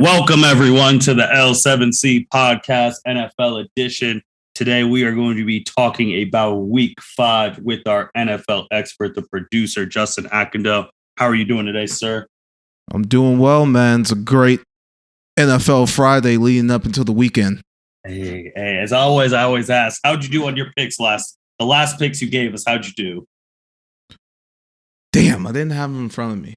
Welcome, everyone, to the L7C Podcast NFL edition. Today, we are going to be talking about Week 5 with our NFL expert, the producer, Justin Akindale. How are you doing today, sir? I'm doing well, man. It's a great NFL Friday leading up until the weekend. Hey, as always, I always ask, how'd you do on your picks the last picks you gave us? How'd you do? Damn, I didn't have them in front of me.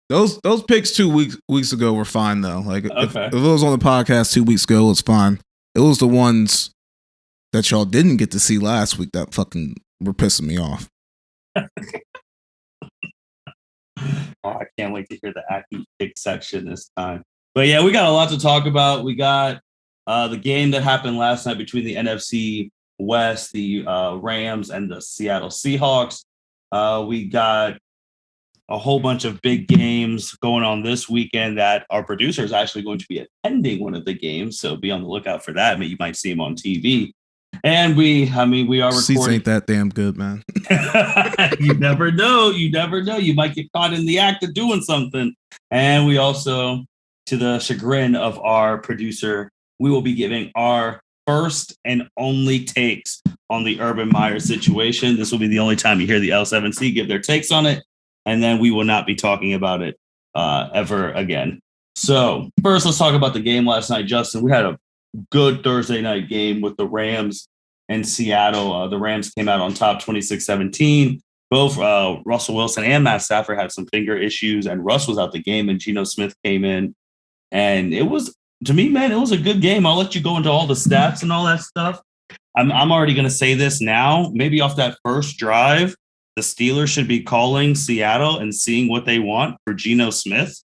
Those picks 2 weeks ago were fine though. Like if it was on the podcast 2 weeks ago, it was fine. It was the ones that y'all didn't get to see last week that fucking were pissing me off. I can't wait to hear the Aki pick section this time. But yeah, we got a lot to talk about. We got the game that happened last night between the NFC West, the Rams, and the Seattle Seahawks. We got a whole bunch of big games going on this weekend that our producer is actually going to be attending one of the games. So be on the lookout for that. You might see him on TV. And we are recording. Seats ain't that damn good, man. You never know. You might get caught in the act of doing something. And we also, to the chagrin of our producer, we will be giving our first and only takes on the Urban Meyer situation. This will be the only time you hear the L7C give their takes on it. And then we will not be talking about it ever again. So first, let's talk about the game last night, Justin. We had a good Thursday night game with the Rams and Seattle. The Rams came out on top 26-17. Both Russell Wilson and Matt Stafford had some finger issues, and Russ was out the game, and Geno Smith came in. And it was, to me, man, it was a good game. I'll let you go into all the stats and all that stuff. I'm already going to say this now. Maybe off that first drive, the Steelers should be calling Seattle and seeing what they want for Geno Smith.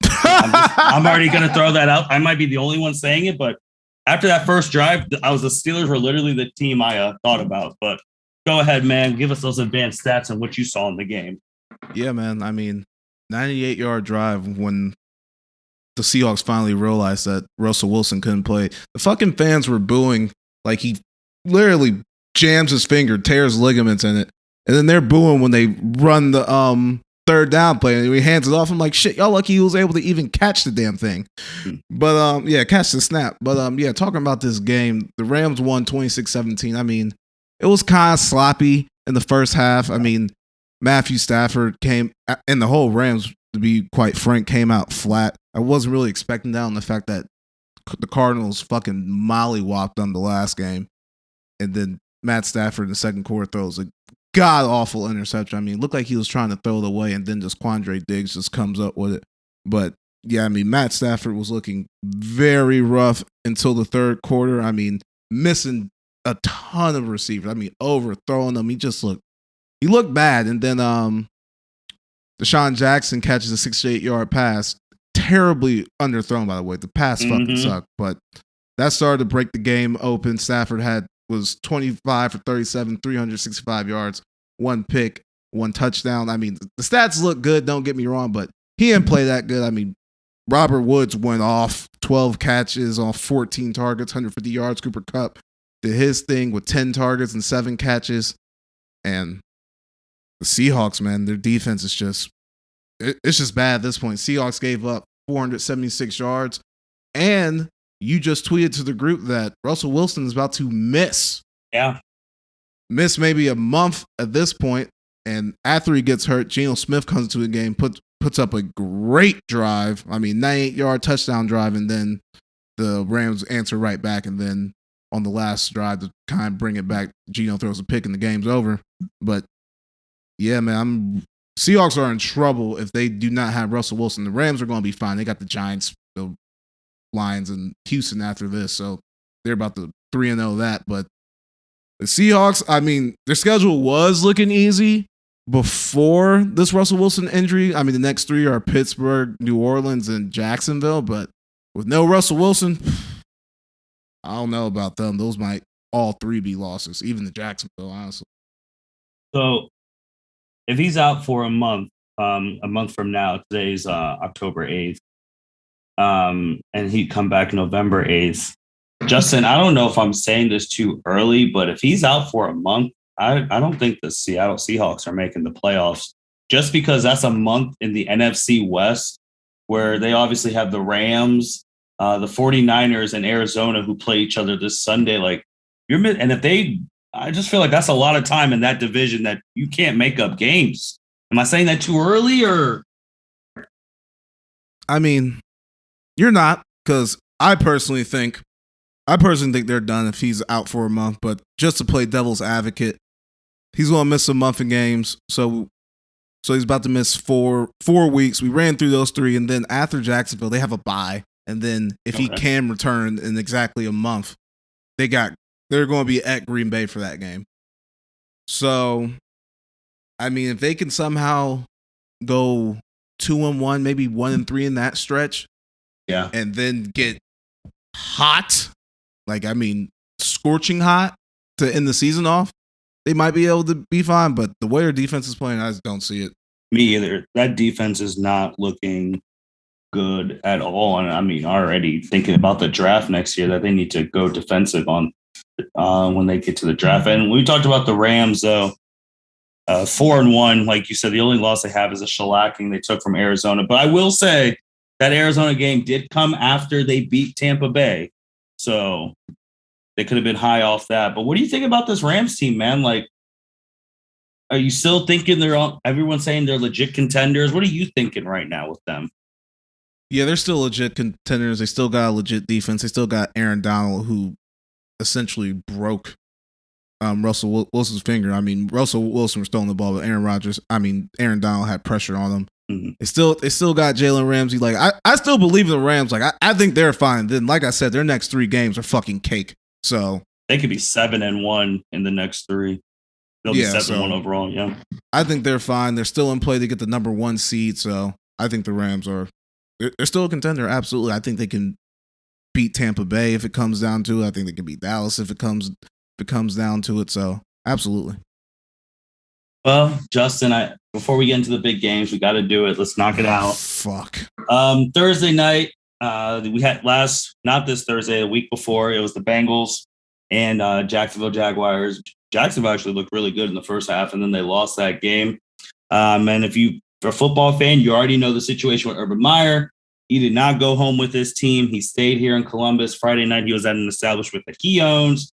I'm already going to throw that out. I might be the only one saying it, but after that first drive, the Steelers were literally the team I thought about. But go ahead, man. Give us those advanced stats and what you saw in the game. Yeah, man. I mean, 98-yard drive when the Seahawks finally realized that Russell Wilson couldn't play. The fucking fans were booing like he literally jams his finger, tears ligaments in it. And then they're booing when they run the third down play and he hands it off. I'm like, shit, y'all lucky he was able to even catch the damn thing. But yeah, catch the snap. But yeah, talking about this game, the Rams won 26-17. I mean, it was kind of sloppy in the first half. I mean, Matthew Stafford came, and the whole Rams, to be quite frank, came out flat. I wasn't really expecting that on the fact that the Cardinals fucking mollywopped them the last game. And then Matt Stafford in the second quarter throws a god-awful interception. I mean, looked like he was trying to throw it away, and then just Quandre Diggs just comes up with it. But, yeah, I mean, Matt Stafford was looking very rough until the third quarter. I mean, missing a ton of receivers. I mean, overthrowing them. He looked bad. And then Deshaun Jackson catches a 68-yard pass. Terribly underthrown, by the way. The pass fucking sucked. But that started to break the game open. Stafford was 25 for 37, 365 yards, one pick, one touchdown. I mean, the stats look good, don't get me wrong, but he didn't play that good. I mean, Robert Woods went off 12 catches on 14 targets, 150 yards. Cooper Kupp did his thing with 10 targets and 7 catches. And the Seahawks, man, their defense is it's just bad at this point. Seahawks gave up 476 yards, and you just tweeted to the group that Russell Wilson is about to miss. Yeah. Miss maybe a month at this point. And after he gets hurt, Geno Smith comes into the game, puts up a great drive. I mean, 98-yard touchdown drive, and then the Rams answer right back. And then on the last drive to kind of bring it back, Geno throws a pick and the game's over. But yeah, man, Seahawks are in trouble if they do not have Russell Wilson. The Rams are going to be fine. They got the Giants, the Lions, and Houston after this, so they're about to 3-0 that. But the Seahawks, I mean, their schedule was looking easy before this Russell Wilson injury. I mean, the next 3 are Pittsburgh, New Orleans, and Jacksonville. But with no Russell Wilson, I don't know about them. Those might all 3 be losses, even the Jacksonville, honestly. So if he's out for a month from now, today's October 8th, and he'd come back November 8th. Justin, I don't know if I'm saying this too early, but if he's out for a month, I don't think the Seattle Seahawks are making the playoffs, just because that's a month in the NFC West where they obviously have the Rams, the 49ers, and Arizona who play each other this Sunday. Like and if I just feel like that's a lot of time in that division that you can't make up games. Am I saying that too early or? I mean, you're not, because I personally think they're done if he's out for a month. But just to play devil's advocate, he's going to miss a month of games. So he's about to miss 4 weeks. We ran through those 3, and then after Jacksonville, they have a bye. And then if he can return in exactly a month, they're going to be at Green Bay for that game. So, I mean, if they can somehow go 2-1, maybe 1-3 in that stretch, and then get hot, scorching hot to end the season off, they might be able to be fine. But the way their defense is playing, I just don't see it. Me either. That defense is not looking good at all. And I mean, already thinking about the draft next year, that they need to go defensive on when they get to the draft. And we talked about the Rams, though. 4-1, like you said, the only loss they have is a shellacking they took from Arizona. But I will say that Arizona game did come after they beat Tampa Bay. So they could have been high off that. But what do you think about this Rams team, man? Like, are you still thinking everyone's saying they're legit contenders? What are you thinking right now with them? Yeah, they're still legit contenders. They still got a legit defense. They still got Aaron Donald, who essentially broke Russell Wilson's finger. I mean, Russell Wilson was throwing the ball, but Aaron Donald had pressure on him. Mm-hmm. They still got Jalen Ramsey. Like, I still believe in the Rams. Like, I think they're fine. Then, like I said, their next 3 games are fucking cake. So they could be 7-1 in the next 3. They'll be 7-1 overall. Yeah, I think they're fine. They're still in play to get the number 1 seed. So I think the Rams they're still a contender. Absolutely. I think they can beat Tampa Bay if it comes down to it. I think they can beat Dallas if it comes down to it. So absolutely. Well, Justin, before we get into the big games, we got to do it. Let's knock it out. Fuck. Thursday night, we had not this Thursday, the week before, it was the Bengals and Jacksonville Jaguars. Jacksonville actually looked really good in the first half, and then they lost that game. And if you're a football fan, you already know the situation with Urban Meyer. He did not go home with his team. He stayed here in Columbus. Friday night, he was at an establishment that he owns.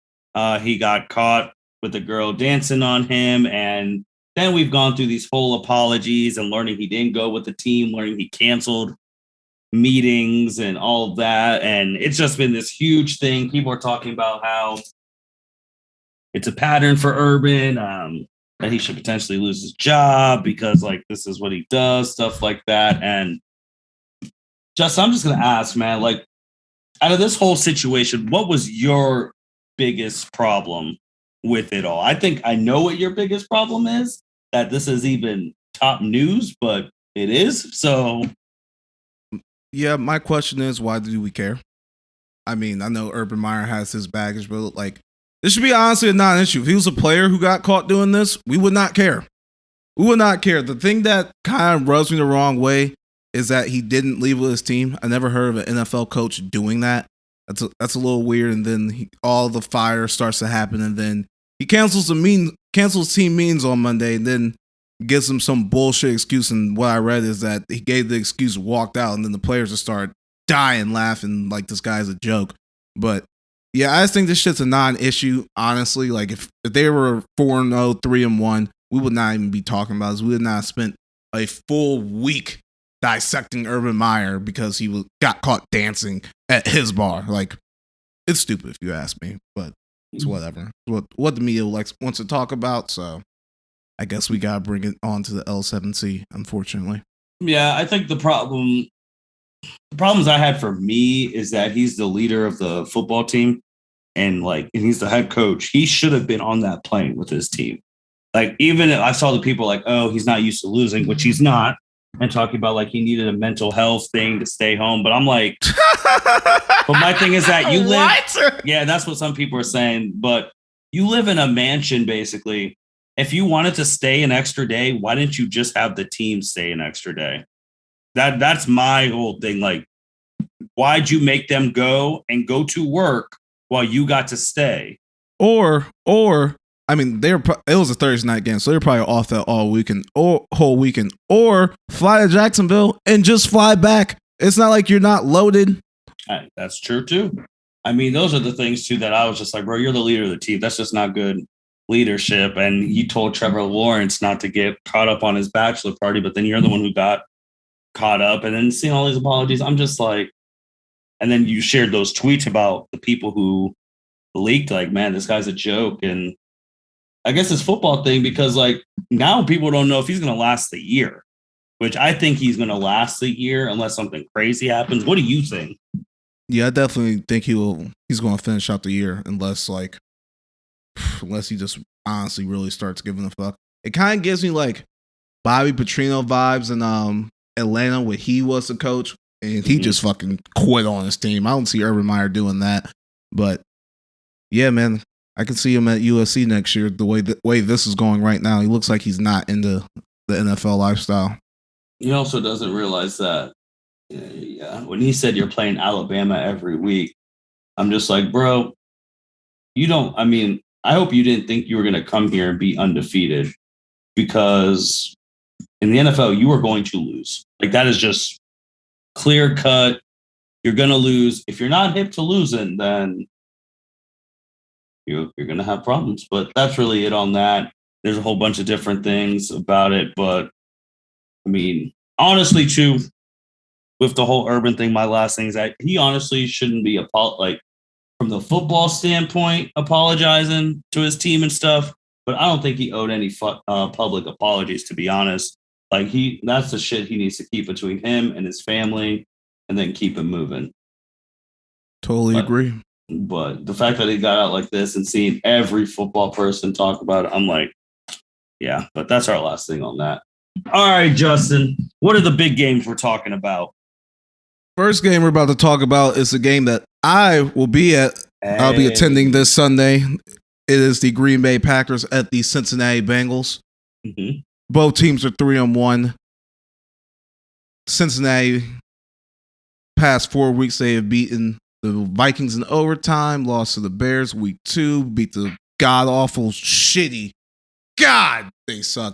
He got caught with a girl dancing on him. And then we've gone through these whole apologies and learning he didn't go with the team, learning he canceled meetings and all of that. And it's just been this huge thing. People are talking about how it's a pattern for Urban, that he should potentially lose his job because, like, this is what he does, stuff like that. And Justin, I'm just going to ask, man, like, out of this whole situation, what was your biggest problem with it all? I think I know what your biggest problem is, that this is even top news, but it is. So, yeah, my question is, why do we care? I mean, I know Urban Meyer has his baggage, but like, this should be honestly a non-issue. If he was a player who got caught doing this, we would not care. We would not care. The thing that kind of rubs me the wrong way is that he didn't leave with his team. I never heard of an NFL coach doing that. That's a little weird. And then all the fire starts to happen, and then he cancels team meetings on Monday, and then gives them some bullshit excuse. And what I read is that he gave the excuse, walked out, and then the players just start dying laughing like this guy's a joke. But yeah, I just think this shit's a non-issue, honestly. Like, if they were 4-0, 3-1, we would not even be talking about this. We would not have spent a full week dissecting Urban Meyer because he got caught dancing at his bar. Like, it's stupid if you ask me, but it's whatever. What the media wants to talk about, so I guess we gotta bring it on to the L7C, unfortunately. Yeah, I think the problems I had for me is that he's the leader of the football team, and he's the head coach. He should have been on that plane with his team. Like, even if I saw the people like, oh, he's not used to losing, which he's not, and talking about like he needed a mental health thing to stay home. But I'm like, but my thing is that you live. What? Yeah, that's what some people are saying. But you live in a mansion, basically. If you wanted to stay an extra day, why didn't you just have the team stay an extra day? That's my whole thing. Like, why'd you make them go to work while you got to stay? Or I mean, it was a Thursday night game, so they're probably off that all weekend or whole weekend. Or fly to Jacksonville and just fly back It's not like you're not loaded. That's true too. I mean, those are the things too that I was just like, bro, you're the leader of the team. That's just not good leadership. And he told Trevor Lawrence not to get caught up on his bachelor party, but then you're the one who got caught up. And then seeing all these apologies, I'm just like, and then you shared those tweets about the people who leaked, like, man, this guy's a joke. And I guess it's football thing because like now people don't know if he's going to last the year, which I think he's going to last the year unless something crazy happens. What do you think? Yeah, I definitely think he's going to finish out the year unless he just honestly really starts giving a fuck. It kind of gives me like Bobby Petrino vibes in Atlanta when he was the coach and he just fucking quit on his team. I don't see Urban Meyer doing that, but yeah, man, I can see him at USC next year. The way this is going right now, he looks like he's not into the NFL lifestyle. He also doesn't realize that. Yeah, when he said you're playing Alabama every week, I'm just like, bro, you don't. I mean, I hope you didn't think you were going to come here and be undefeated because in the NFL, you are going to lose. Like, that is just clear cut. You're going to lose. If you're not hip to losing, then you're going to have problems. But that's really it on that. There's a whole bunch of different things about it. But, I mean, honestly, too, with the whole Urban thing, my last thing is that he honestly shouldn't be like from the football standpoint apologizing to his team and stuff. But I don't think he owed any public apologies, to be honest. Like that's the shit he needs to keep between him and his family, and then keep it moving. Totally agree. But the fact that he got out like this and seeing every football person talk about it, I'm like, yeah. But that's our last thing on that. All right, Justin, what are the big games we're talking about? First game we're about to talk about is a game that I will be at. Hey. I'll be attending this Sunday. It is the Green Bay Packers at the Cincinnati Bengals. Mm-hmm. Both teams are 3-1. Cincinnati, past 4 weeks, they have beaten the Vikings in overtime, lost to the Bears week 2, beat the god-awful, shitty, they suck,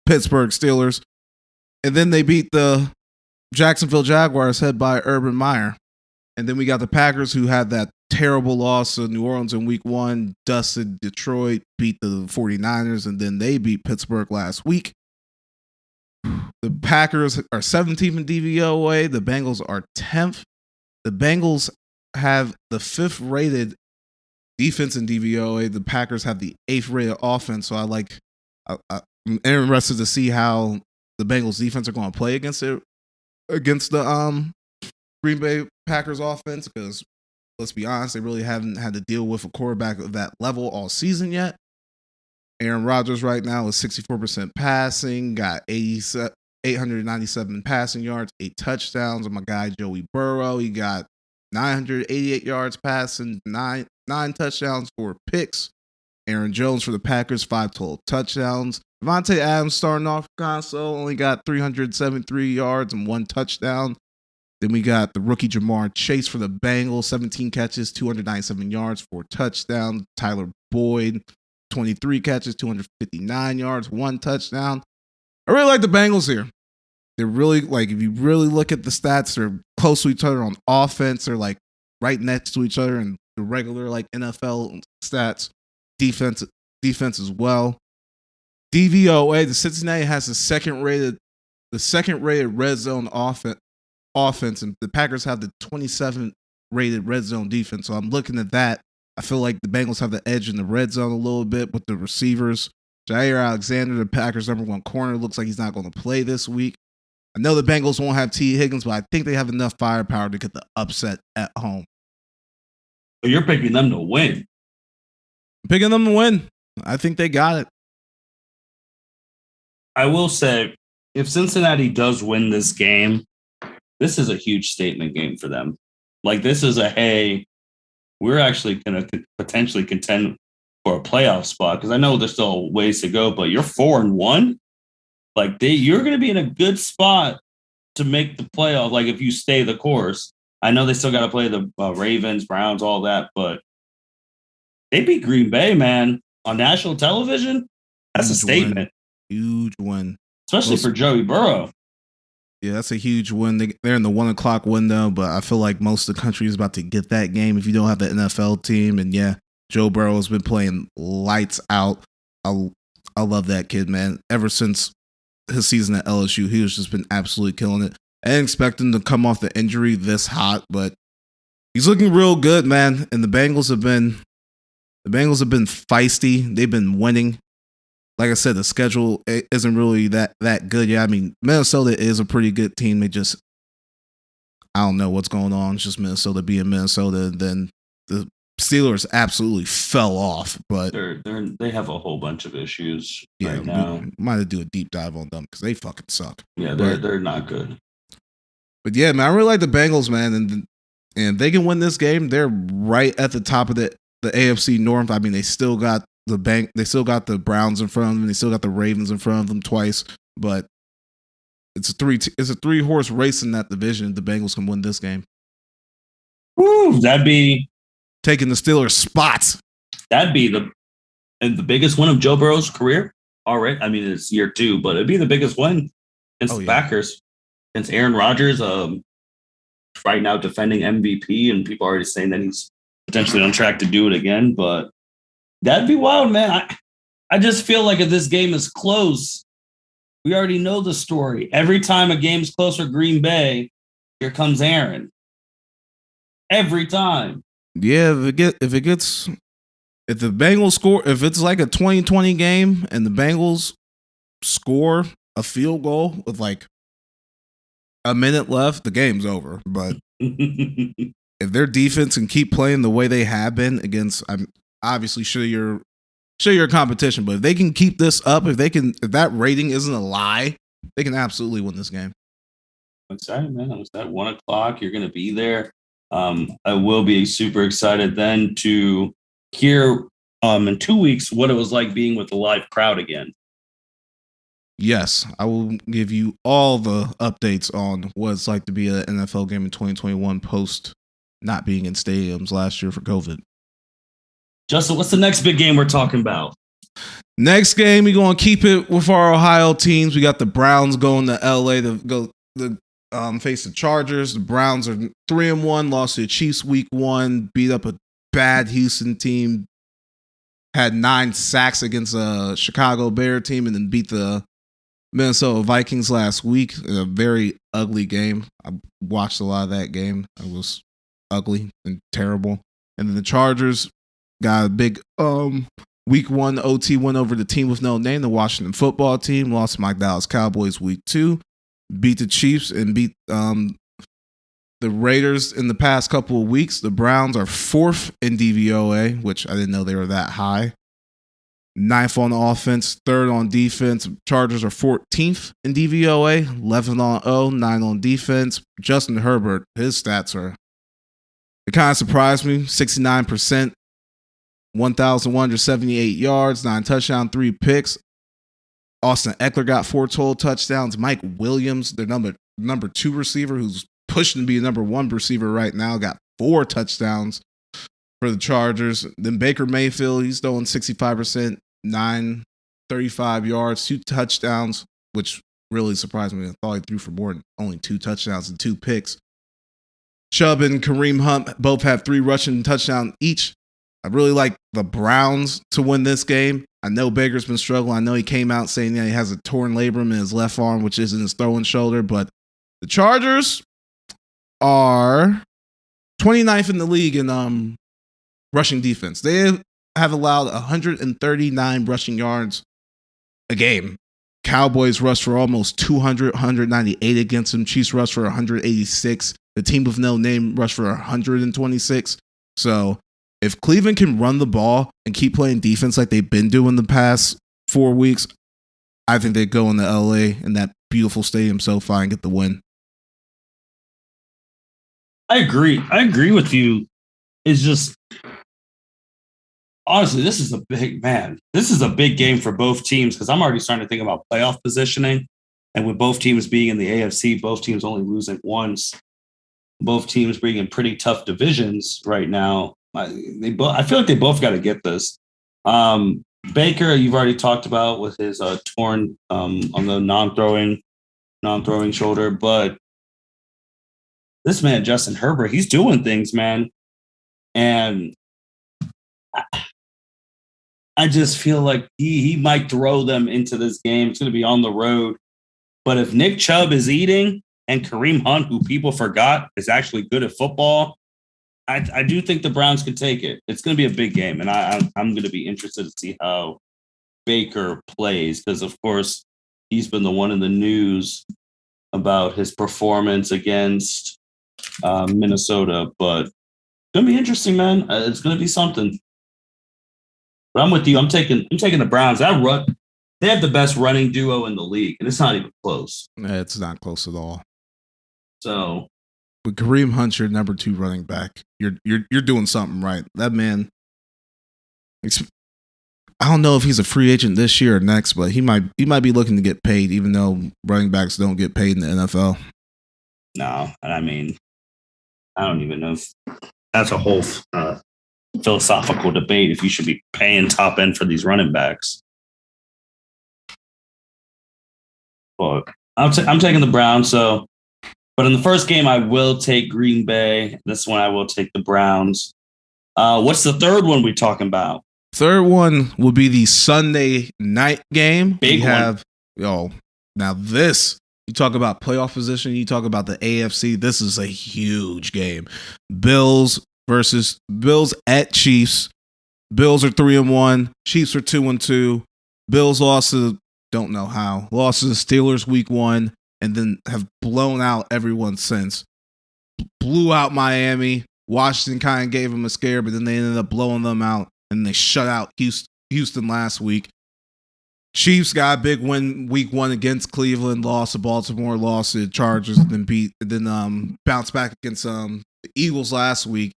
Pittsburgh Steelers. And then they beat the Jacksonville Jaguars, head by Urban Meyer. And then we got the Packers, who had that terrible loss to New Orleans in week 1, dusted Detroit, beat the 49ers, and then they beat Pittsburgh last week. The Packers are 17th in DVOA. The Bengals are 10th. The Bengals have the 5th rated defense in DVOA. The Packers have the 8th rated offense. So I'm interested to see how the Bengals defense are going to play against the Green Bay Packers offense, because let's be honest, they really haven't had to deal with a quarterback of that level all season yet. Aaron Rodgers right now is 64% passing, got 897 passing yards, 8 touchdowns. And my guy Joey Burrow, he got 988 yards passing, 9 touchdowns, 4 picks. Aaron Jones for the Packers, 5 total touchdowns. Devontae Adams starting off console, only got 373 yards and 1 touchdown. Then we got the rookie Jamar Chase for the Bengals, 17 catches, 297 yards, 4 touchdowns. Tyler Boyd, 23 catches, 259 yards, 1 touchdown. I really like the Bengals here. They're really, like, if you really look at the stats, they're close to each other on offense. They're like right next to each other in the regular like NFL stats. Defense as well. DVOA, the Cincinnati has the second rated red zone offense, and the Packers have the 27th rated red zone defense. So I'm looking at that. I feel like the Bengals have the edge in the red zone a little bit with the receivers. Jair Alexander, the Packers' #1 corner, looks like he's not going to play this week. I know the Bengals won't have T. Higgins, but I think they have enough firepower to get the upset at home. So you're picking them to win. I'm picking them to win. I think they got it. I will say, if Cincinnati does win this game, this is a huge statement game for them. Like, this is hey, we're actually going to potentially contend for a playoff spot, because I know there's still ways to go, but you're 4-1. Like, you're going to be in a good spot to make the playoff. Like, if you stay the course, I know they still got to play the Ravens, Browns, all that, but they beat Green Bay, man, on national television. That's a statement. Huge win. Especially for Joey Burrow. Yeah, that's a huge win. They're in the 1 o'clock window, but I feel like most of the country is about to get that game if you don't have the NFL team. And yeah, Joe Burrow has been playing lights out. I love that kid, man. Ever since his season at LSU, he has just been absolutely killing it. I didn't expect him to come off the injury this hot, but he's looking real good, man. And the Bengals have been feisty. They've been winning. Like I said, the schedule isn't really that good. Yeah, I mean, Minnesota is a pretty good team. They just, I don't know what's going on. It's just Minnesota being Minnesota. And then the Steelers absolutely fell off. But they have a whole bunch of issues right now. We might have to do a deep dive on them because they fucking suck. Yeah, they're not good. But yeah, man, I really like the Bengals, man, and they can win this game. They're right at the top of the AFC North. I mean, they still got they still got the Browns in front of them. They still got the Ravens in front of them twice, but it's a 3-horse race in that division. The Bengals can win this game. Woo, that'd be taking the Steelers' spots. That'd be the biggest win of Joe Burrow's career. All right, I mean it's year 2, but it'd be the biggest win against the Packers, against Aaron Rodgers. Right now defending MVP, and people are already saying that he's potentially on track to do it again, but. That'd be wild, man. I just feel like if this game is close, we already know the story. Every time a game's close for Green Bay, here comes Aaron. Every time. Yeah, if the Bengals score, if it's like a 2020 game and the Bengals score a field goal with like a minute left, the game's over. But if their defense can keep playing the way they have been against, obviously show your competition, but if they can keep this up, if that rating isn't a lie, they can absolutely win this game. I'm excited, man. It's at 1 o'clock. You're going to be there. I will be super excited then to hear in 2 weeks what it was like being with a live crowd again. Yes, I will give you all the updates on what it's like to be an NFL game in 2021 post not being in stadiums last year for COVID. Justin, what's the next big game we're talking about? Next game, we're going to keep it with our Ohio teams. We got the Browns going to LA to face the Chargers. The Browns are 3-1, lost to the Chiefs week 1, beat up a bad Houston team, had 9 sacks against a Chicago Bear team, and then beat the Minnesota Vikings last week in a very ugly game. I watched a lot of that game. It was ugly and terrible. And then the Chargers got a big week 1 OT win over the team with no name, the Washington football team. Lost to my Dallas Cowboys week 2. Beat the Chiefs and beat the Raiders in the past couple of weeks. The Browns are 4th in DVOA, which I didn't know they were that high. 9th on offense, 3rd on defense. Chargers are 14th in DVOA, 11th on O, 9 on defense. Justin Herbert, his stats it kind of surprised me. 69%. 1,178 yards, 9 touchdowns, 3 picks. Austin Eckler got 4 total touchdowns. Mike Williams, their number 2 receiver, who's pushing to be a number 1 receiver right now, got 4 touchdowns for the Chargers. Then Baker Mayfield, he's throwing 65%, 935 yards, 2 touchdowns, which really surprised me. I thought he threw for more than only 2 touchdowns and 2 picks. Chubb and Kareem Hunt both have 3 rushing touchdowns each. I really like the Browns to win this game. I know Baker's been struggling. I know he came out saying he has a torn labrum in his left arm, which isn't his throwing shoulder. But the Chargers are 29th in the league in rushing defense. They have allowed 139 rushing yards a game. Cowboys rushed for almost 200, 198 against them. Chiefs rushed for 186. The team with no name rushed for 126. So if Cleveland can run the ball and keep playing defense like they've been doing the past 4 weeks, I think they go into LA in that beautiful stadium SoFi and get the win. I agree with you. It's just, honestly, this is a big game for both teams because I'm already starting to think about playoff positioning. And with both teams being in the AFC, both teams only losing once, both teams being in pretty tough divisions right now. I feel like they both got to get this. Baker, you've already talked about with his torn on the non-throwing non-throwing shoulder. But this man, Justin Herbert, he's doing things, man. And I just feel like he might throw them into this game. It's going to be on the road. But if Nick Chubb is eating and Kareem Hunt, who people forgot is actually good at football, I do think the Browns could take it. It's going to be a big game, and I'm going to be interested to see how Baker plays because, of course, he's been the one in the news about his performance against Minnesota. But it's going to be interesting, man. It's going to be something. But I'm with you. I'm taking the Browns. They have the best running duo in the league, and it's not even close. It's not close at all. So, but Kareem Hunt's your number 2 running back. You're doing something right. That man. I don't know if he's a free agent this year or next, but he might be looking to get paid, even though running backs don't get paid in the NFL. No, I mean, I don't even know if that's a whole philosophical debate if you should be paying top end for these running backs. But I'm taking the Browns. So, but in the first game, I will take Green Bay. This one, I will take the Browns. What's the third one we talking about? Third one will be the Sunday night game. Big one. Now this, you talk about playoff position, you talk about the AFC. This is a huge game. Bills at Chiefs. Bills are 3-1. Chiefs are 2-2. Bills lost to, don't know how, lost to the Steelers week 1 and then have blown out everyone since. Blew out Miami. Washington kind of gave them a scare, but then they ended up blowing them out. And they shut out Houston last week. Chiefs got a big win week 1 against Cleveland, lost to Baltimore, lost to the Chargers, then bounced back against the Eagles last week.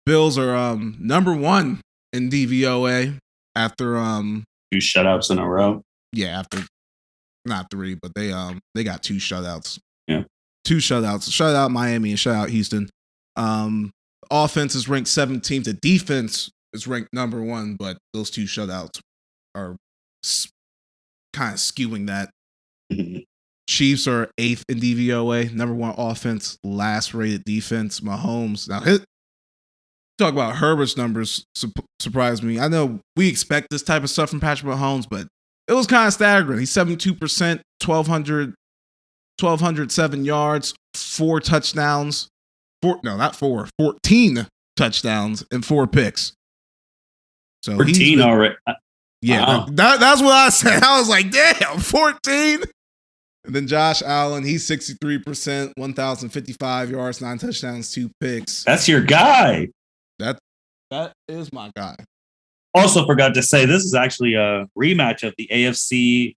Bills are number 1 in DVOA after 2 shutouts in a row. Yeah, after not 3, but they got 2 shutouts. Yeah. 2 shutouts. Shut out Miami and shut out Houston. Offense is ranked 17th. The defense is ranked number 1, but those 2 shutouts are kind of skewing that. Chiefs are 8th in DVOA, number 1 offense, last rated defense. Mahomes. Now, talk about Herbert's numbers surprised me. I know we expect this type of stuff from Patrick Mahomes, but it was kind of staggering. He's 72%, 1,207 yards, 4 touchdowns. 14 touchdowns and 4 picks. So 14 already. Yeah, wow. That's what I said. I was like, damn, 14. And then Josh Allen, he's 63%, 1,055 yards, 9 touchdowns, 2 picks. That's your guy. That is my guy. Also forgot to say, this is actually a rematch of the AFC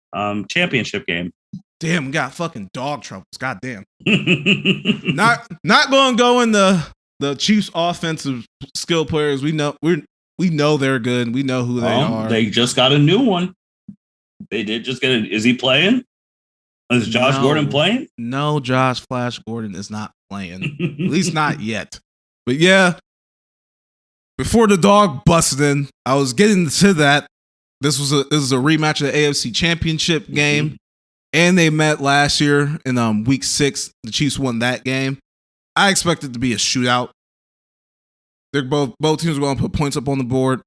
championship game. Damn, we got fucking dog troubles. God damn. Not going to go in the Chiefs offensive skill players. We know they're good. We know who they are. They just got a new one. They did just get it. Is he playing? Is Josh Gordon playing? No, Josh Flash Gordon is not playing. At least not yet. But yeah, before the dog busted in, I was getting to that. This is a rematch of the AFC championship game. Mm-hmm. And they met last year in week 6. The Chiefs won that game. I expect it to be a shootout. They're both teams are going to put points up on the board.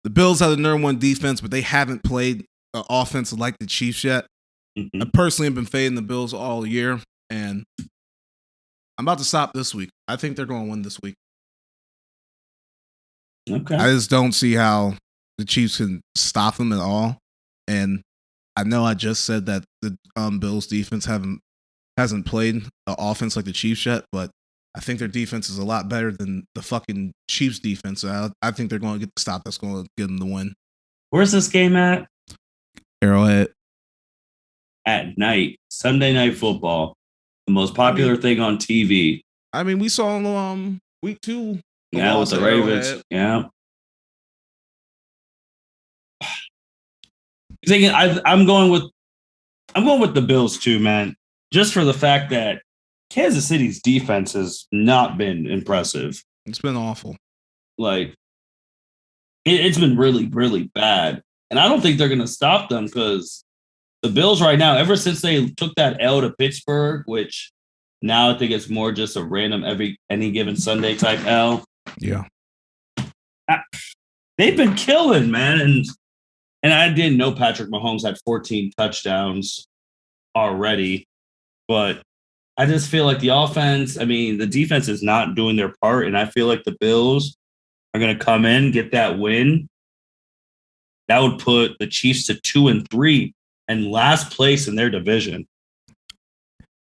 The Bills have the number 1 defense, but they haven't played an offense like the Chiefs yet. Mm-hmm. I personally have been fading the Bills all year, and I'm about to stop this week. I think they're going to win this week. Okay. I just don't see how the Chiefs can stop them at all, and I know I just said that the Bills defense hasn't played an offense like the Chiefs yet, but I think their defense is a lot better than the fucking Chiefs defense. I think they're going to get the stop that's going to get them the win. Where's this game at? Arrowhead. At night, Sunday Night Football, the most popular thing on TV. I mean, we saw week 2. Yeah, with the Ravens. Arrowhead. Yeah. I'm going with the Bills too, man. Just for the fact that Kansas City's defense has not been impressive. It's been awful. Like it's been really, really bad, and I don't think they're going to stop them because the Bills right now, ever since they took that L to Pittsburgh, which now I think it's more just a random any given Sunday type L. Yeah. They've been killing, man. And I didn't know Patrick Mahomes had 14 touchdowns already, but I just feel like the offense, the defense is not doing their part, and I feel like the Bills are going to come in, get that win. That would put the Chiefs to 2-3 and last place in their division.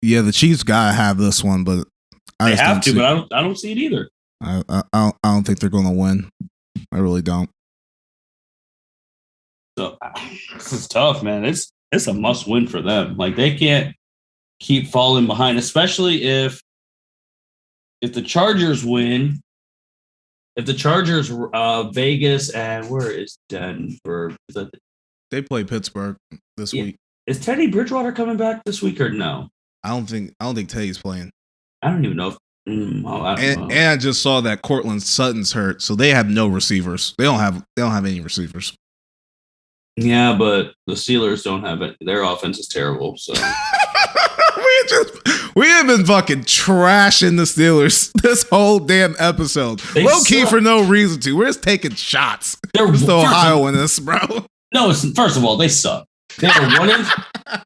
Yeah, the Chiefs gotta have this one, but they have to, but I don't see it either. I don't think they're going to win. I really don't. So this is tough, man. It's a must win for them. Like they can't keep falling behind, especially if the Chargers win. If the Chargers, Vegas, and where is Denver? They play Pittsburgh this week. Is Teddy Bridgewater coming back this week or no? I don't think Teddy's playing. I don't even know if. I don't know. And I just saw that Cortland Sutton's hurt, so they have no receivers. They don't have any receivers. Yeah, but the Steelers don't have it. Their offense is terrible. So we have been fucking trashing the Steelers this whole damn episode. Low key for no reason to. We're just taking shots. They're still Ohio in this, bro. No, first of all, they suck. They are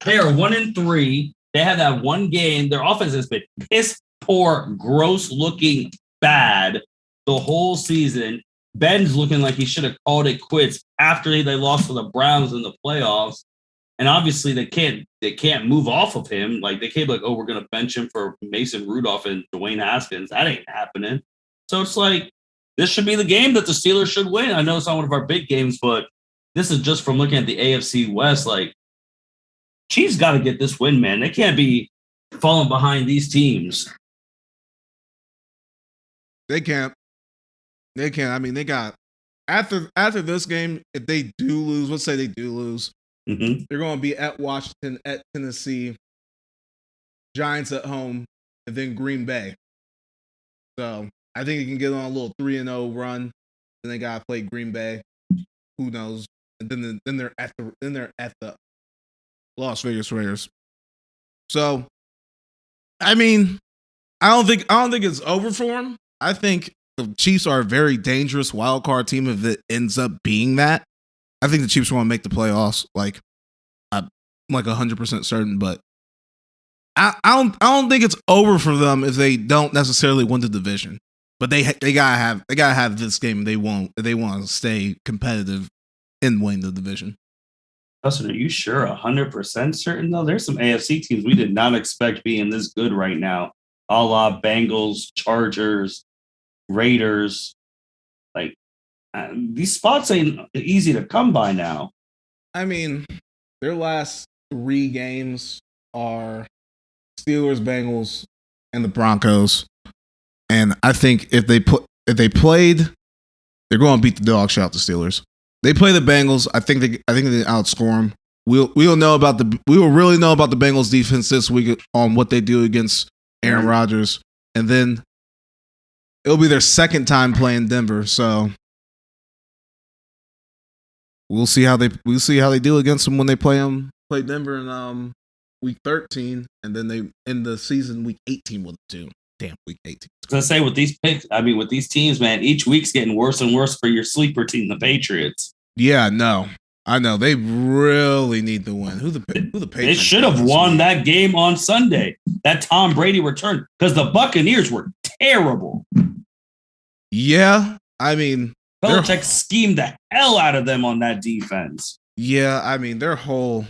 1-3. They have that one game. Their offense has been piss poor, gross looking bad the whole season. Ben's looking like he should have called it quits after they lost to the Browns in the playoffs. And obviously they can't move off of him. Like they can't be like, oh, we're gonna bench him for Mason Rudolph and Dwayne Haskins. That ain't happening. So it's like this should be the game that the Steelers should win. I know it's not one of our big games, but this is just from looking at the AFC West. Like Chiefs got to get this win, man. They can't be falling behind these teams. They can't. They can't. They got after this game, if they do lose, let's say they do lose, they're going to be at Washington, at Tennessee, Giants at home, and then Green Bay. So I think you can get on a little 3-0 run. Then they got to play Green Bay. Who knows? And then they're at the Las Vegas Raiders. So, I don't think it's over for them. I think the Chiefs are a very dangerous wild card team if it ends up being that. I think the Chiefs want to make the playoffs. I'm 100% certain, but I don't think it's over for them if they don't necessarily win the division. But they gotta have this game. They want to stay competitive and win the division. Justin, are you sure 100% certain though? There's some AFC teams we did not expect being this good right now. A la Bengals, Chargers, Raiders. Like these spots ain't easy to come by now. Their last 3 games are Steelers, Bengals, and the Broncos. And I think if they played, they're going to beat the dog shit out the Steelers. They play the Bengals. I think they outscore them. We'll really know about the Bengals defense this week on what they do against Aaron Rodgers, and then it'll be their second time playing Denver. So we'll see how they do against them when they play Denver in week 13, and then they end the season week 18 with them too. Damn, week 18. I was gonna say with these picks, with these teams, man, each week's getting worse and worse for your sleeper team, the Patriots. Yeah, no, I know they really need to win. Who the Patriots? They should have won that game on Sunday. That Tom Brady return because the Buccaneers were terrible. Yeah, Belichick schemed the hell out of them on that defense. Yeah, their whole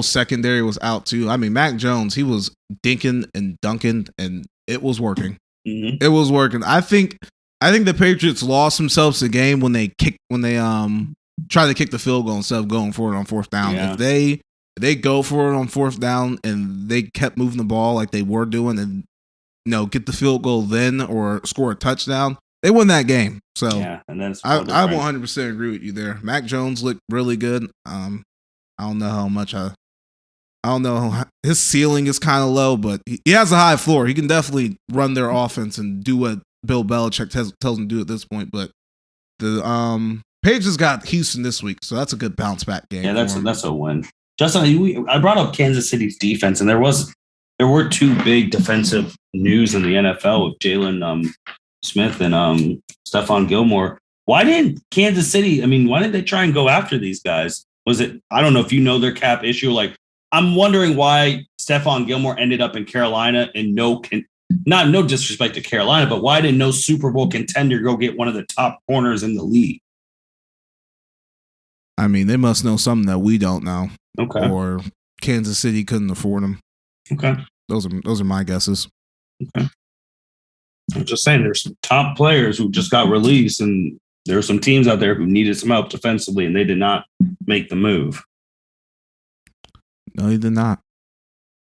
secondary was out too. Mac Jones, he was dinking and dunking, and it was working. Mm-hmm. It was working. I think the Patriots lost themselves the game when they tried to kick the field goal instead of going for it on 4th down. Yeah. If they go for it on 4th down and they kept moving the ball like they were doing, and get the field goal then or score a touchdown, they win that game. So yeah, and then I 100% agree with you there. Mac Jones looked really good. I don't know how much his ceiling is kind of low, but he has a high floor. He can definitely run their offense and do what Bill Belichick tells him to do at this point. But the Patriots got Houston this week, so that's a good bounce back game. Yeah, that's a win. Justin, I brought up Kansas City's defense, and there were two big defensive news in the NFL with Jalen Smith and Stephon Gilmore. Why didn't Kansas City? I mean, why didn't they try and go after these guys? Was it? I don't know if you know their cap issue. Like, I'm wondering why Stephon Gilmore ended up in Carolina and no disrespect to Carolina, but why did no Super Bowl contender go get one of the top corners in the league? I mean, they must know something that we don't know. Okay. Or Kansas City couldn't afford them. Okay. Those are my guesses. Okay. I'm just saying there's some top players who just got released, and there are some teams out there who needed some help defensively, and they did not make the move. No, he did not.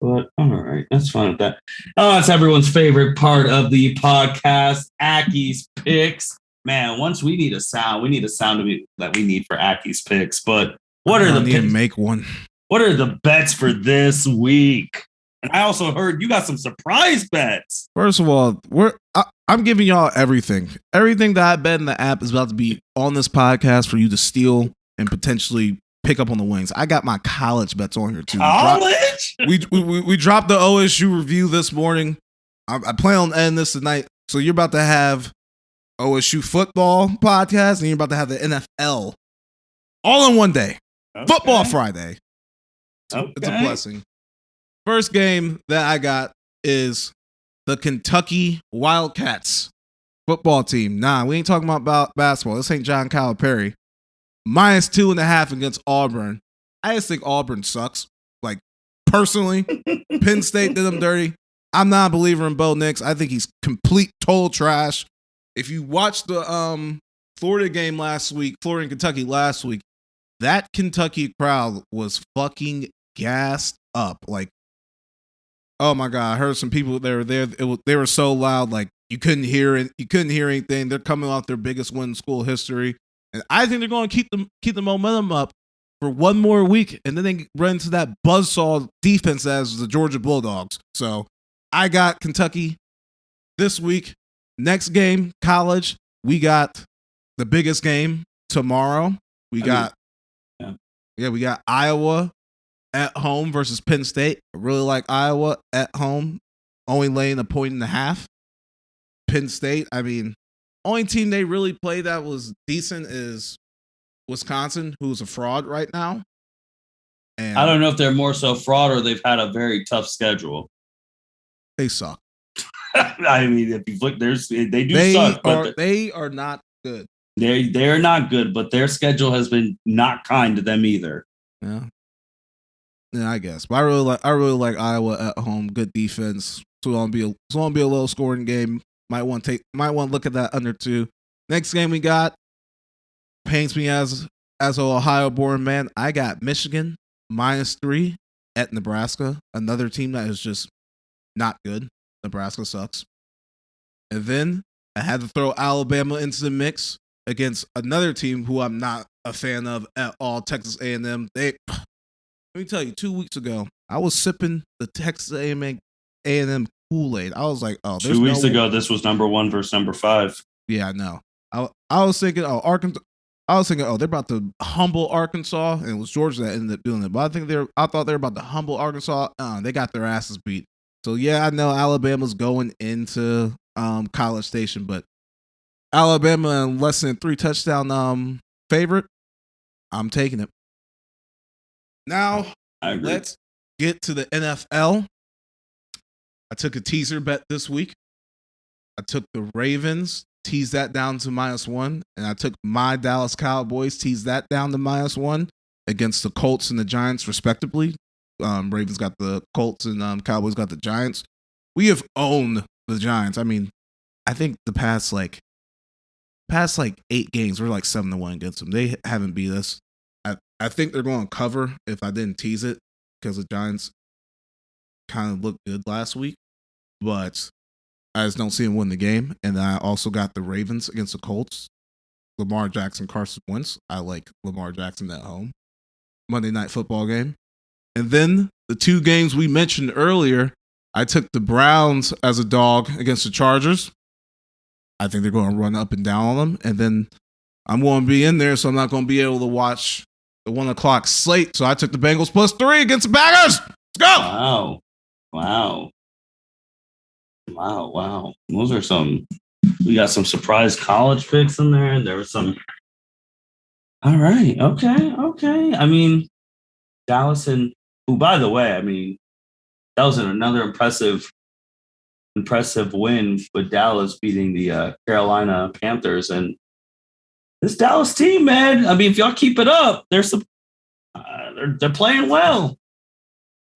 But all right, that's fine with that. Oh, it's everyone's favorite part of the podcast, Aki's picks. Man, once we need a sound that we need for Aki's picks. But what are the picks? Make one. What are the bets for this week? And I also heard you got some surprise bets. First of all, I'm giving y'all everything. Everything that I bet in the app is about to be on this podcast for you to steal and potentially pick up on the wings. I got my college bets on here too. College? We dropped the OSU review this morning. I plan on ending this tonight. So you're about to have OSU football podcast and you're about to have the NFL all in one day. Okay. Football Friday. Okay. It's a blessing. First game that I got is the Kentucky Wildcats football team. Nah, we ain't talking about basketball. This ain't John Calipari. -2.5 against Auburn. I just think Auburn sucks. Like, personally, Penn State did them dirty. I'm not a believer in Bo Nix. I think he's complete total trash. If you watched the Florida game last week, Florida and Kentucky last week, that Kentucky crowd was fucking gassed up. Like, oh my God, I heard some people that were there. They were so loud, like you couldn't hear it. You couldn't hear anything. They're coming off their biggest win in school history. And I think they're going to keep the momentum up for one more week, and then they run into that buzzsaw defense as the Georgia Bulldogs. So I got Kentucky this week. Next game, college, we got the biggest game tomorrow. We got Iowa at home versus Penn State. I really like Iowa at home, only laying 1.5. Penn State, I mean, only team they really play that was decent is Wisconsin, who's a fraud right now. And I don't know if they're more so fraud or they've had a very tough schedule. They suck. I mean, if you look, they suck. But they are not good. They're not good, but their schedule has been not kind to them either. Yeah, I guess. But I really like Iowa at home. Good defense. So it's gonna be a low scoring game. Might want to look at that under 2. Next game we got pains me as an Ohio born man. I got Michigan -3 at Nebraska. Another team that is just not good. Nebraska sucks. And then I had to throw Alabama into the mix against another team who I'm not a fan of at all, Texas A&M. Let me tell you, 2 weeks ago, I was sipping the Texas A&M Kool-Aid. I was like, oh, 2 weeks ago, this was number 1 versus number 5. Yeah, I know. I was thinking, Arkansas. I was thinking, they're about to humble Arkansas, and it was Georgia that ended up doing it. But I thought they were about to humble Arkansas. They got their asses beat. So yeah, I know Alabama's going into College Station, but Alabama in less than 3 touchdown favorite. I'm taking it. Now let's get to the NFL. I took a teaser bet this week. I took the Ravens, teased that down to -1, and I took my Dallas Cowboys, teased that down to -1 against the Colts and the Giants, respectively. Ravens got the Colts and Cowboys got the Giants. We have owned the Giants. I mean, I think the past 8 games, we're like 7-1 against them. They haven't beat us. I think they're going to cover if I didn't tease it because the Giants kind of looked good last week, but I just don't see them win the game. And I also got the Ravens against the Colts. Lamar Jackson, Carson Wentz. I like Lamar Jackson at home. Monday Night Football game. And then the 2 games we mentioned earlier, I took the Browns as a dog against the Chargers. I think they're going to run up and down on them. And then I'm going to be in there, so I'm not going to be able to watch the 1 o'clock slate. So I took the Bengals +3 against the Packers. Let's go. Wow. Those are some. We got some surprise college picks in there. There was some. All right. Okay. I mean, Dallas and who, by the way, I mean, that was another impressive win with Dallas beating the Carolina Panthers. And this Dallas team, man, I mean, if y'all keep it up, they're playing well.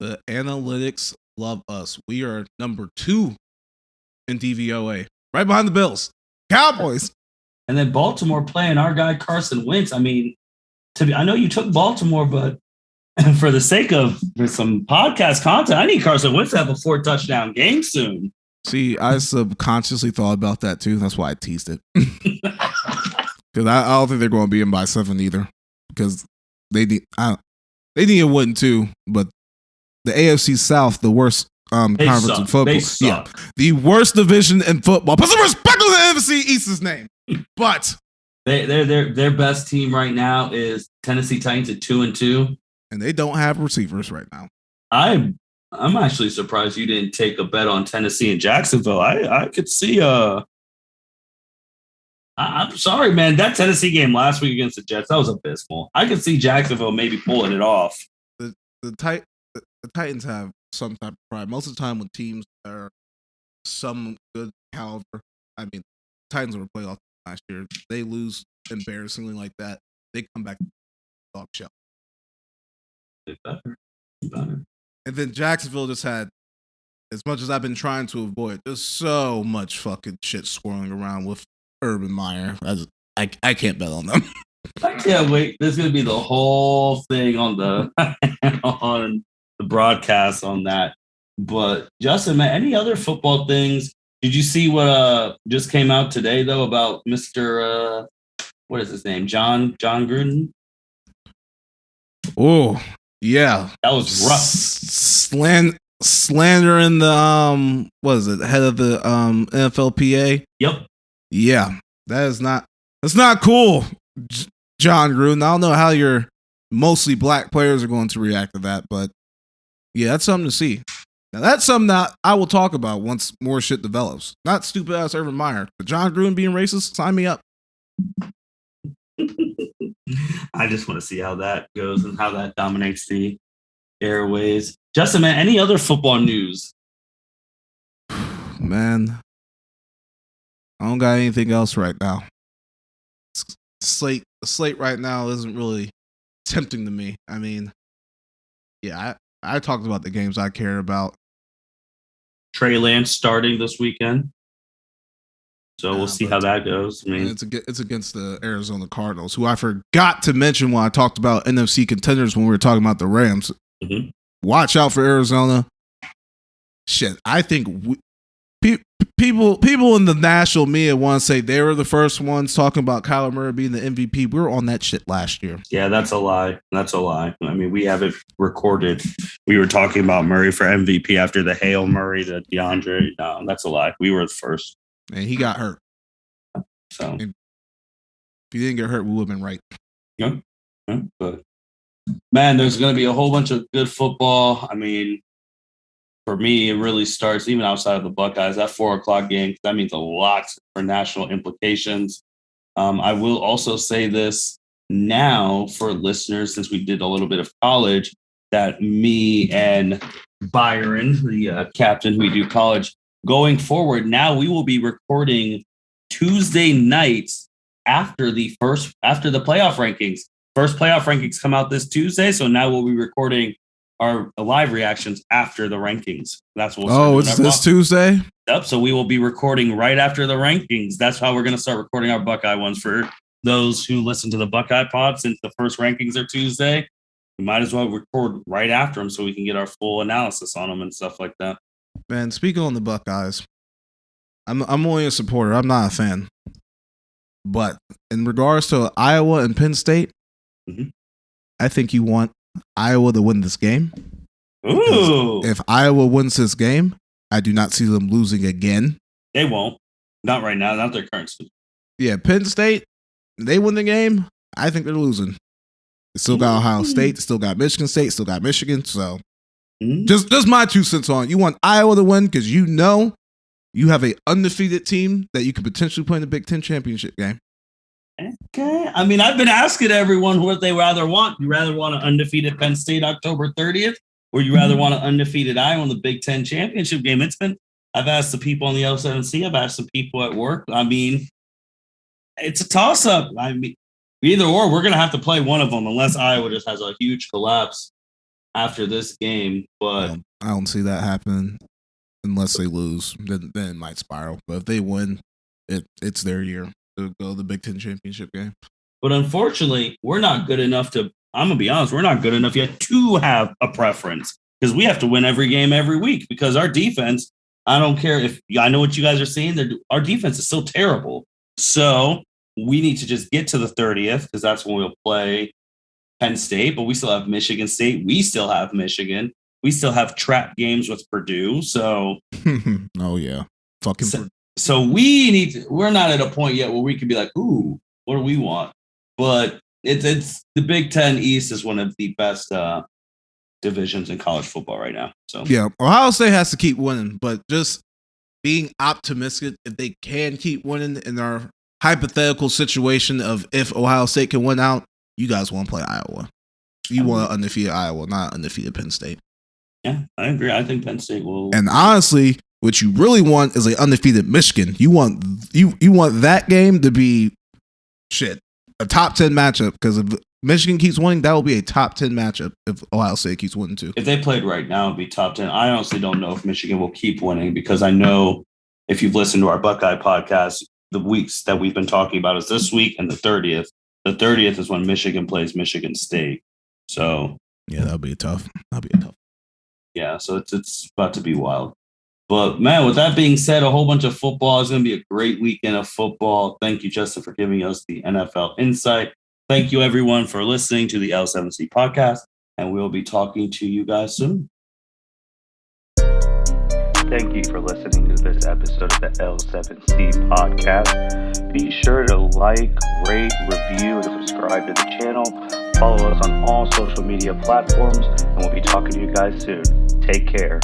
The analytics love us. We are number 2 in DVOA, right behind the Bills, Cowboys. And then Baltimore playing our guy Carson Wentz. I mean, I know you took Baltimore, but for the sake of some podcast content, I need Carson Wentz to have a 4-touchdown game soon. See, I subconsciously thought about that too. That's why I teased it. Because I don't think they're going to be in by 7 either. Because they need a win too. But the AFC South, the worst conference in football. Yeah, the worst division in football. Put some respect on the NFC East's name. But their best team right now is Tennessee Titans at 2-2. And they don't have receivers right now. I'm actually surprised you didn't take a bet on Tennessee and Jacksonville. I could see I'm sorry, man. That Tennessee game last week against the Jets, that was abysmal. I could see Jacksonville maybe pulling it off. The Titans have some type of pride. Most of the time when teams are some good caliber, I mean, Titans were playoff last year. They lose embarrassingly like that. They come back dog shell. Better. And then Jacksonville just had, as much as I've been trying to avoid, there's so much fucking shit swirling around with Urban Meyer. I can't bet on them. I can't wait. There's going to be the whole thing on the on the broadcast on that. But Justin, man, any other football things? Did you see what just came out today though about Mr. What is his name? John Gruden? Oh, yeah. That was rough. Slandering the what is it? Head of the NFLPA. Yep. Yeah. That's not cool. John Gruden. I don't know how your mostly black players are going to react to that, but yeah, that's something to see. Now that's something that I will talk about once more shit develops. Not stupid ass Urban Meyer, but John Gruden being racist. Sign me up. I just want to see how that goes and how that dominates the airways. Justin, man, any other football news? Man, I don't got anything else right now. The slate right now isn't really tempting to me. I mean, yeah, I talked about the games I care about. Trey Lance starting this weekend. So we'll see how that goes. I mean, it's against the Arizona Cardinals, who I forgot to mention when I talked about NFC contenders when we were talking about the Rams. Mm-hmm. Watch out for Arizona. Shit, I think people in the national media want to say they were the first ones talking about Kyler Murray being the MVP. We were on that shit last year. Yeah, that's a lie. I mean, we have it recorded. We were talking about Murray for MVP after the Hail Murray to DeAndre. No, that's a lie. We were the first. And he got hurt. So if he didn't get hurt, we would have been right. Yeah. But man, there's going to be a whole bunch of good football. I mean, for me, it really starts even outside of the Buckeyes. That 4:00 game, that means a lot for national implications. I will also say this now for listeners, since we did a little bit of college, that me and Byron, the captain who we do college, going forward, now we will be recording Tuesday nights after the playoff rankings. First playoff rankings come out this Tuesday, so now we'll be recording our live reactions after the rankings. That's what. It's this Tuesday. Yep. So we will be recording right after the rankings. That's how we're going to start recording our Buckeye ones for those who listen to the Buckeye Pod. Since the first rankings are Tuesday, we might as well record right after them so we can get our full analysis on them and stuff like that. Man, speaking on the Buckeyes, I'm only a supporter. I'm not a fan. But in regards to Iowa and Penn State, I think you want Iowa to win this game. Ooh. If Iowa wins this game, I do not see them losing again. They won't. Not right now. Not their current season. Yeah, Penn State, they win the game, I think they're losing. They still got Ohio State. They still got Michigan State. Still got Michigan. So just my 2 cents on it. You want Iowa to win because you know you have a undefeated team that you could potentially play in the Big Ten championship game. Okay. I mean, I've been asking everyone what they rather want. You rather want an undefeated Penn State October 30th, or you rather want an undefeated Iowa in the Big Ten championship game? I've asked the people on the L7C. I've asked some people at work. I mean, it's a toss-up. I mean, either or, we're going to have to play one of them unless Iowa just has a huge collapse after this game. But I don't see that happening unless they lose. Then it might spiral. But if they win, it's their year to go to the Big Ten championship game. But unfortunately, we're not good enough to – I'm going to be honest, we're not good enough yet to have a preference because we have to win every game every week because our defense – I don't care if I know what you guys are seeing. Our defense is still terrible. So we need to just get to the 30th because that's when we'll play Penn State. But we still have Michigan State. We still have Michigan. We still have trap games with Purdue. So, oh yeah, fucking. So we're not at a point yet where we can be like, ooh, what do we want? But it's the Big Ten East is one of the best divisions in college football right now. So yeah, Ohio State has to keep winning, but just being optimistic if they can keep winning in our hypothetical situation of if Ohio State can win out, you guys want to play Iowa. You want undefeated Iowa, not undefeated Penn State. Yeah, I agree. I think Penn State will. And honestly, what you really want is an undefeated Michigan. You want that game to be a top 10 matchup because if Michigan keeps winning, that will be a top 10 matchup if Ohio State keeps winning too. If they played right now, it'd be top 10. I honestly don't know if Michigan will keep winning because I know if you've listened to our Buckeye podcast, the weeks that we've been talking about is this week and the 30th. The 30th is when Michigan plays Michigan State. So yeah, that'll be tough. Yeah, so it's about to be wild. But man, with that being said, a whole bunch of football is going to be a great weekend of football. Thank you, Justin, for giving us the NFL insight. Thank you, everyone, for listening to the L7C podcast, and we'll be talking to you guys soon. Thank you for listening to this episode of the L7C podcast. Be sure to like, rate, review, and subscribe to the channel. Follow us on all social media platforms, and we'll be talking to you guys soon. Take care.